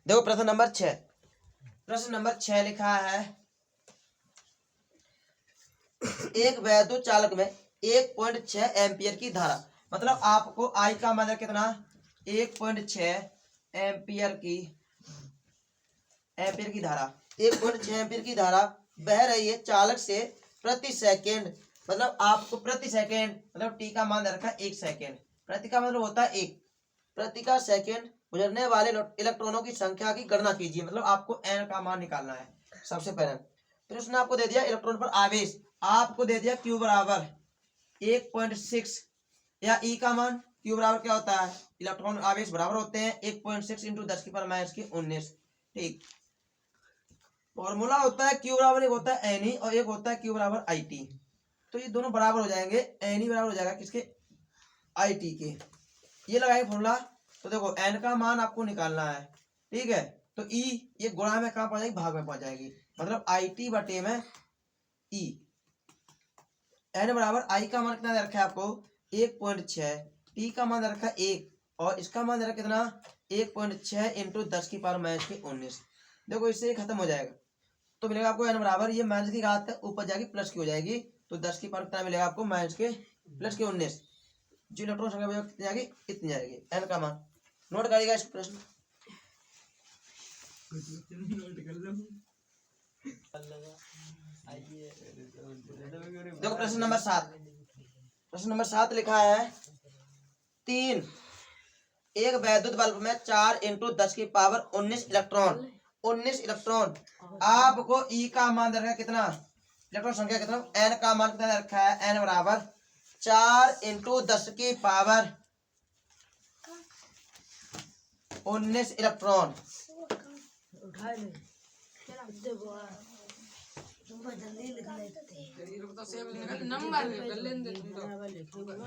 देखो प्रश्न नंबर 6। प्रश्न नंबर 6 लिखा है, एक वैद्युत चालक में 1.6 एम्पियर की धारा, मतलब आपको आई का मान कितना, 1.6 एम्पियर की धारा, 1.6 एम्पियर की धारा बह रही है चालक से प्रति सेकेंड, मतलब आपको प्रति सेकेंड, मतलब टी का मान रखा है 1 सेकेंड, प्रति का मतलब होता है 1, प्रति का सेकेंड गुजरने वाले इलेक्ट्रॉनों की संख्या की गणना कीजिए, मतलब आपको एन का मान निकालना है। सबसे पहले फिर उसने आपको दे दिया इलेक्ट्रॉन पर आवेश, आपको दे दिया क्यू बराबर 1.6, या ई का मान क्यू बराबर क्या होता है, इलेक्ट्रॉन आवेश बराबर होते हैं 1.6 इंटू 10⁻⁻⁹ ठीक। फॉर्मूला होता है क्यू बराबर, एक होता है एन और एक होता है क्यू बराबर आई टी, तो ये दोनों बराबर हो जाएंगे, एन बराबर हो जाएगा किसके, आई टी के। ये लगाएंगे फॉर्मूला, तो देखो एन का मान आपको निकालना है, ठीक है, तो ई ये गुणा में कहाँ पहुंच जाएगी, भाग में पहुंच जाएगी, मतलब आई टी बटे में ई। एन बराबर आई का मान कितना दे रखा है आपको 1.6, टी का मान दे रखा है 1 और इसका मान दे रखा कितना 1.6 इंटू 10⁻⁻⁹। देखो इससे खत्म हो जाएगा, तो मिलेगा आपको एन बराबर, ये माइनस की घात है ऊपर जाएगी प्लस की हो जाएगी, तो 10 की पावर कितना मिलेगा आपको -19, जो इलेक्ट्रॉन संख्या कितनी जाएगी, इतनी जाएगी एन का मान। नोट करिएगा इस प्रश्न। देखो प्रश्न नंबर 7। प्रश्न नंबर 7 लिखा है, 3 एक वैद्युत बल्ब में 4 इंटू 10⁻19 इलेक्ट्रॉन, 19 इलेक्ट्रॉन, आपको ई का मान दे रखा है कितना, इलेक्ट्रॉन संख्या कितना, एन का मान कितना दे रखा है, एन बराबर 4 इंटू 10⁻19 इलेक्ट्रॉन।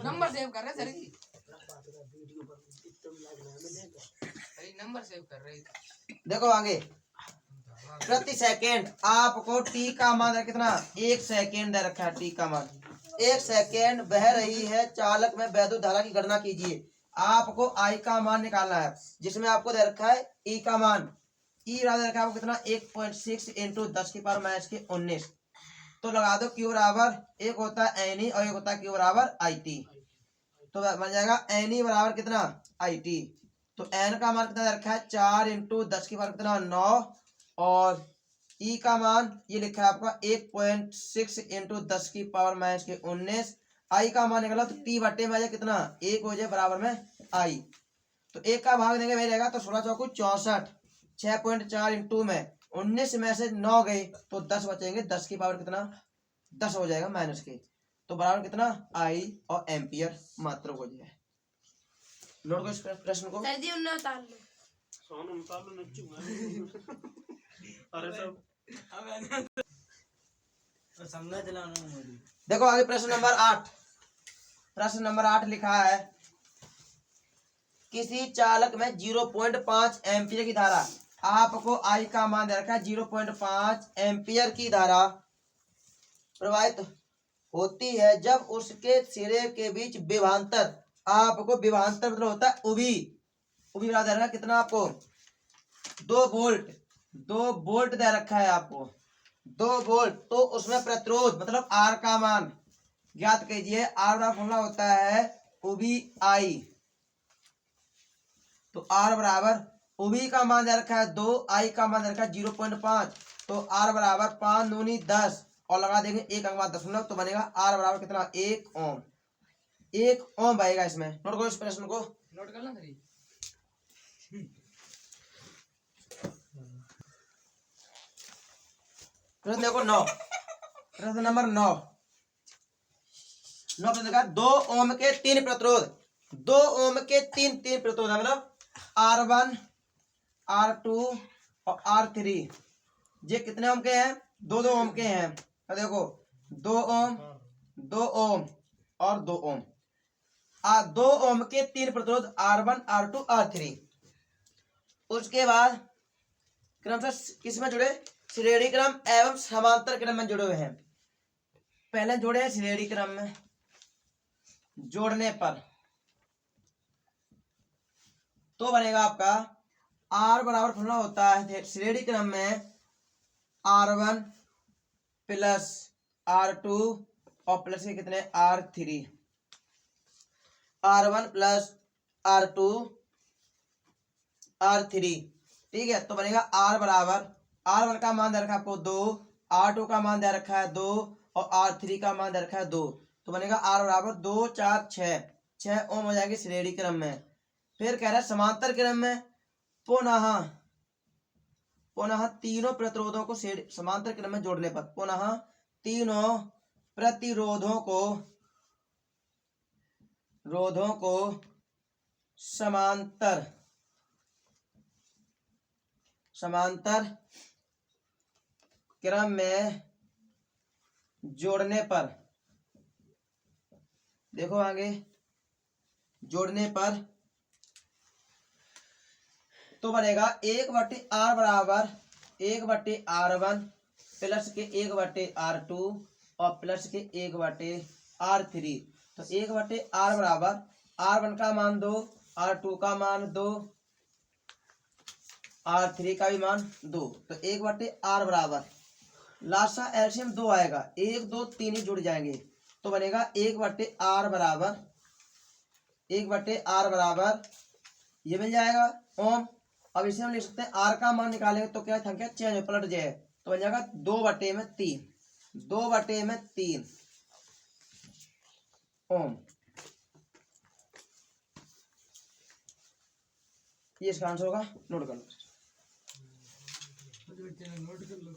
नंबर सेव कर रहे सर, नंबर सेव कर रहे। देखो आगे, प्रति सेकेंड आपको टी का मान है कितना, 1 सेकेंड दे रखा है, टी का मान 1 सेकेंड बह रही है चालक में वैद्युत धारा की गणना कीजिए, आपको आई का मान निकालना है, जिसमें आपको दे रखा है ई का मान, ई दे रखा है आपको कितना 1.6 इंटू 10⁻⁻19, तो लगा दो क्यू बराबर, एक होता है एन ई और एक होता है क्यू बराबर आई टी, तो बन जाएगा एन ई बराबर कितना आई टी, तो एन का मान कितना रखा है 4 इंटू 10 की पावर कितना 9, और ई का मान ये लिखा है आपका 1.6 इंटू 10⁻⁻19, आई का मान निकला तो टी बटे में आ जाए कितना 1 हो जाए बराबर में आई, तो 1 का भाग देंगे वही रहेगा, तो 16 चौको 64, 6.4 इंटू में 19 में से 9 गए तो 10 बचेंगे, 10 की पावर कितना 10 हो जाएगा माइनस के, तो बराबर कितना आई और एम्पियर मात्रक हो जाए। नोट को इस प्रश्न को, देखो आगे प्रश्न नंबर 8। प्रश्न नंबर 8 लिखा है, किसी चालक में 0.5 एम्पियर की धारा, आपको आई का मान दे रखा है 0.5 एम्पियर की धारा प्रवाहित होती है जब उसके सिरे के बीच विभवांतर, आपको विभवांतर मतलब होता है उभी, उभी दे रखा है कितना आपको 2 वोल्ट, 2 वोल्ट दे रखा है आपको 2 वोल्ट, तो उसमें प्रतिरोध मतलब आर का मान ज्ञात कीजिए, आर का फॉर्मूला होता है उभी आई, तो आर बराबर उभी का मान दे रखा है 2, आई का मान दे रखा है 0.5, तो आर बराबर 5 दूनी 10 और लगा देंगे 1 अंक बाद 0, तो बनेगा आर बराबर कितना 1 ओम, 1 ओम बनेगा इसमें। नोट करो इस प्रश्न को, नोट कर लो सर। प्रश्न देखो 9, प्रश्न नंबर 9 प्रश्न देखा 2 ओम के 3 प्रतिरोध, 2 ओम के 3 प्रतिरोध मतलब R1 R2 और R3, ये कितने ओम के हैं 2 ओम के हैं, तो देखो 2 ओम 2 ओम और 2 ओम, 2 ओम के 3 प्रतिरोध R1 R2 R3, उसके बाद क्रम से किसमें जुड़े, श्रेणी क्रम एवं समांतर क्रम में जुड़े हुए हैं, पहले जोड़े हैं श्रेणी क्रम में, जोड़ने पर तो बनेगा आपका आर बराबर फॉर्मूला होता है श्रेणी क्रम में R1 प्लस R2 और प्लस के कितने R3, R1 plus R2 R3, ठीक है। तो बनेगा R बराबर R1 का मान दे रखा है आपको 2, R2 का मान दे रखा है 2 और R3 का मान दे रखा है 2। तो बनेगा R बराबर 2 4 6 ओम हो जाएगी श्रेणी क्रम में। फिर कह रहा है समांतर क्रम में पुनः तीनों प्रतिरोधों को समांतर क्रम में जोड़ने पर पुनः तीनों प्रतिरोधों को समांतर क्रम में जोड़ने पर, देखो आगे, जोड़ने पर तो बनेगा 1/R बराबर 1/R1 प्लस के 1/R2 और प्लस के 1/R3। तो 1/R बराबर R1 का मान 2, R2 का मान 2, R3 का भी मान 2। तो 1/R बराबर लास्ट का एलसीएम 2 आएगा, 1 2 3 ही जुड़ जाएंगे। तो बनेगा 1/R बराबर ये मिल जाएगा ओम। अब इसे हम लिख सकते हैं R का मान निकालेंगे तो क्या संख्या चेंज पलट जाए, तो बन जाएगा 2/3 ओम। ये इसका आंसर होगा, नोट कर लो। नोट कर लो।